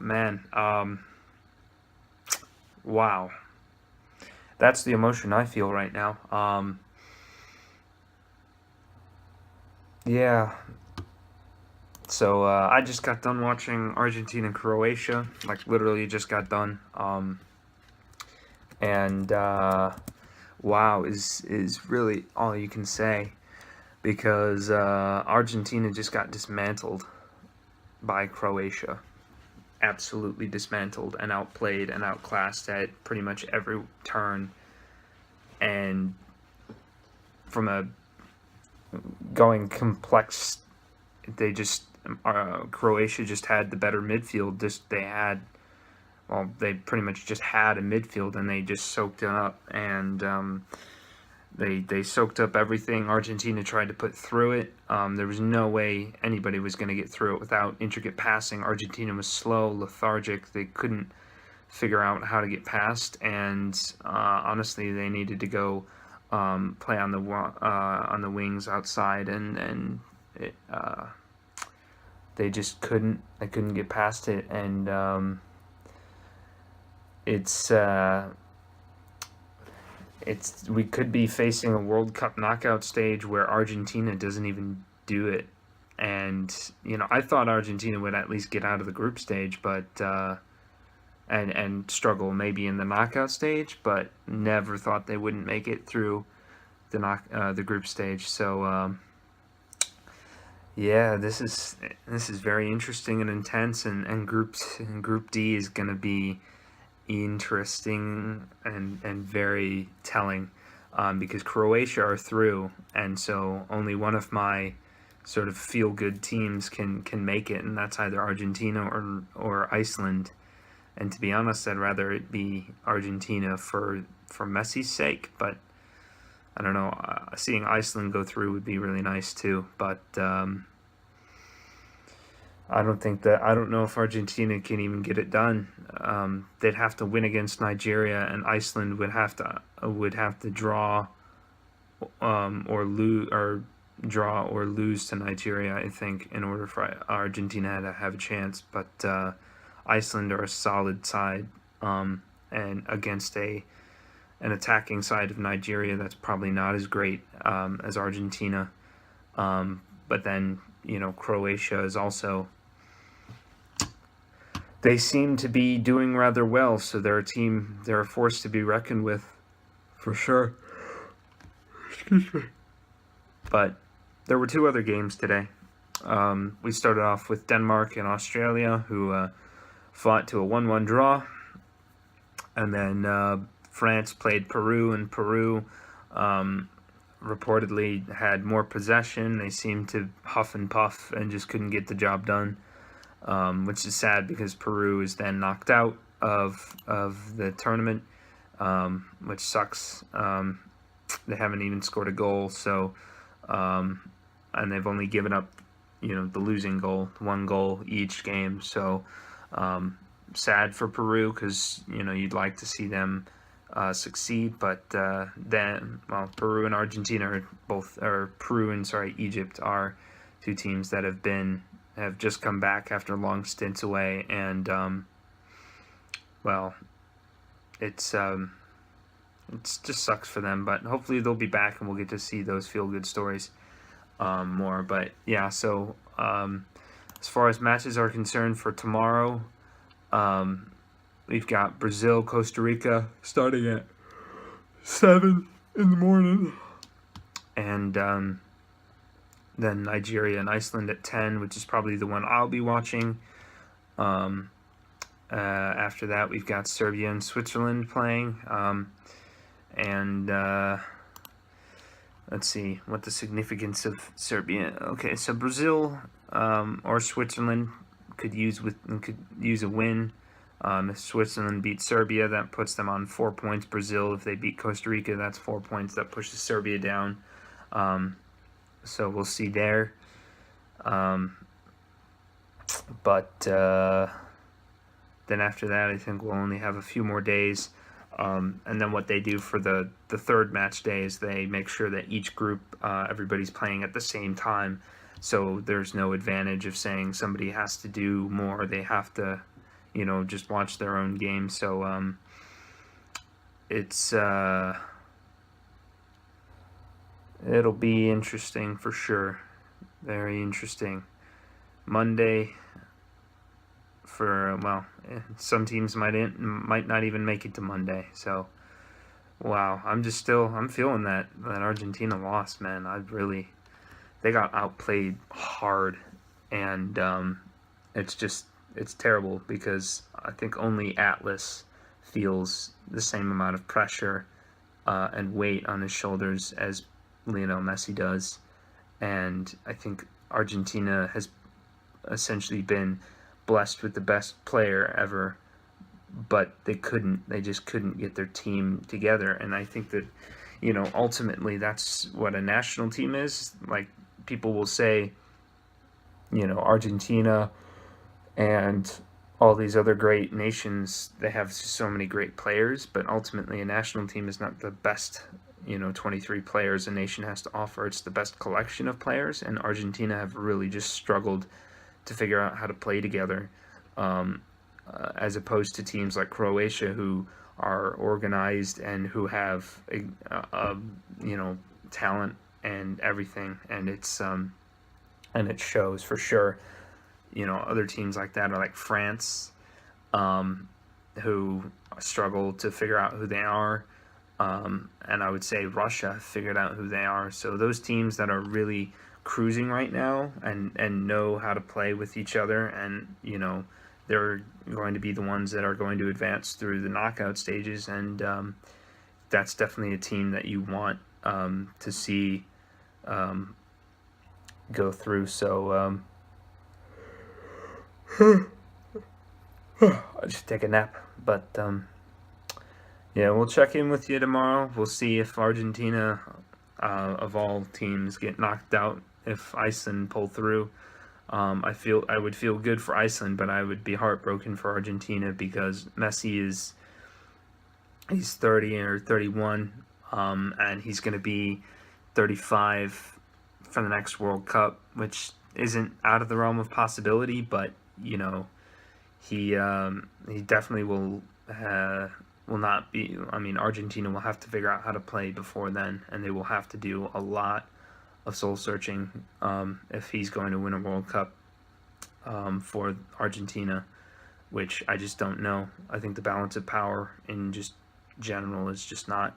man. Wow. That's the emotion I feel right now. Yeah. So I just got done watching Argentina and Croatia. Like literally just got done. And wow is really all you can say because Argentina just got dismantled by Croatia. Absolutely dismantled and outplayed and outclassed at pretty much every turn. And from a going complex, they just Croatia just had the better midfield. They pretty much just had a midfield, and they just soaked it up. And they soaked up everything Argentina tried to put through it. There was no way anybody was going to get through it without intricate passing. Argentina was slow, lethargic. They couldn't figure out how to get past, and honestly, they needed to go play on the wings outside, and they just couldn't. They couldn't get past it, and it's we could be facing a World Cup knockout stage where Argentina doesn't even do it. And I thought Argentina would at least get out of the group stage, but and struggle maybe in the knockout stage, but never thought they wouldn't make it through the group stage. So yeah, this is very interesting and intense, and Group D is going to be interesting and very telling, because Croatia are through, and so only one of my sort of feel-good teams can make it, and that's either Argentina or Iceland. And to be honest, I'd rather it be Argentina for Messi's sake, but I don't know. Seeing Iceland go through would be really nice too, but I don't know if Argentina can even get it done. They'd have to win against Nigeria, and Iceland would have to draw or lose to Nigeria, I think, in order for Argentina to have a chance. But Iceland are a solid side, and against an attacking side of Nigeria that's probably not as great as Argentina. But then Croatia is also. They seem to be doing rather well, so they're a force to be reckoned with, for sure. Excuse me. But there were two other games today. We started off with Denmark and Australia, who fought to a 1-1 draw. And then France played Peru, and Peru reportedly had more possession. They seemed to huff and puff and just couldn't get the job done. Which is sad because Peru is then knocked out of the tournament, which sucks. They haven't even scored a goal, so and they've only given up, the losing goal, 1 goal each game. So sad for Peru because you'd like to see them succeed, but Peru and Argentina Egypt are two teams that have just come back after long stints away, and it's just sucks for them, but hopefully they'll be back and we'll get to see those feel-good stories more. But yeah, so as far as matches are concerned for tomorrow, we've got Brazil, Costa Rica starting at 7 in the morning, and then Nigeria and Iceland at 10, which is probably the one I'll be watching. After that, we've got Serbia and Switzerland playing. And let's see what the significance of Serbia. Okay, so Brazil or Switzerland could use a win. If Switzerland beats Serbia, that puts them on 4 points. Brazil, if they beat Costa Rica, that's 4 points. That pushes Serbia down. So we'll see there. But then after that, I think we'll only have a few more days. And then what they do for the third match day is they make sure that each group, everybody's playing at the same time. So there's no advantage of saying somebody has to do more. They have to, just watch their own game. So it's it'll be interesting for sure. Very interesting. Monday some teams might not even make it to Monday. So wow, I'm feeling that Argentina lost, man. They got outplayed hard, and it's terrible because I think only Atlas feels the same amount of pressure and weight on his shoulders as Lionel Messi does, and I think Argentina has essentially been blessed with the best player ever, but they just couldn't get their team together. And I think that ultimately that's what a national team is. Like, people will say, Argentina and all these other great nations, they have so many great players, but ultimately a national team is not the best 23 players a nation has to offer. It's the best collection of players, and Argentina have really just struggled to figure out how to play together, as opposed to teams like Croatia, who are organized and who have talent and everything, and it shows for sure. Other teams like that are like France, who struggle to figure out who they are, and I would say Russia figured out who they are. So those teams that are really cruising right now and know how to play with each other, and they're going to be the ones that are going to advance through the knockout stages, and that's definitely a team that you want to see go through. So I'll just take a nap, but yeah, we'll check in with you tomorrow. We'll see if Argentina, of all teams, get knocked out. If Iceland pull through, I would feel good for Iceland, but I would be heartbroken for Argentina because Messi he's 30 or 31, and he's going to be 35 for the next World Cup, which isn't out of the realm of possibility, but he definitely will not be. I mean, Argentina will have to figure out how to play before then, and they will have to do a lot of soul searching if he's going to win a World Cup for Argentina, which I just don't know. I think the balance of power in just general is just not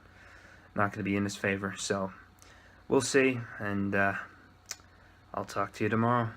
going to be in his favor. So we'll see, and I'll talk to you tomorrow.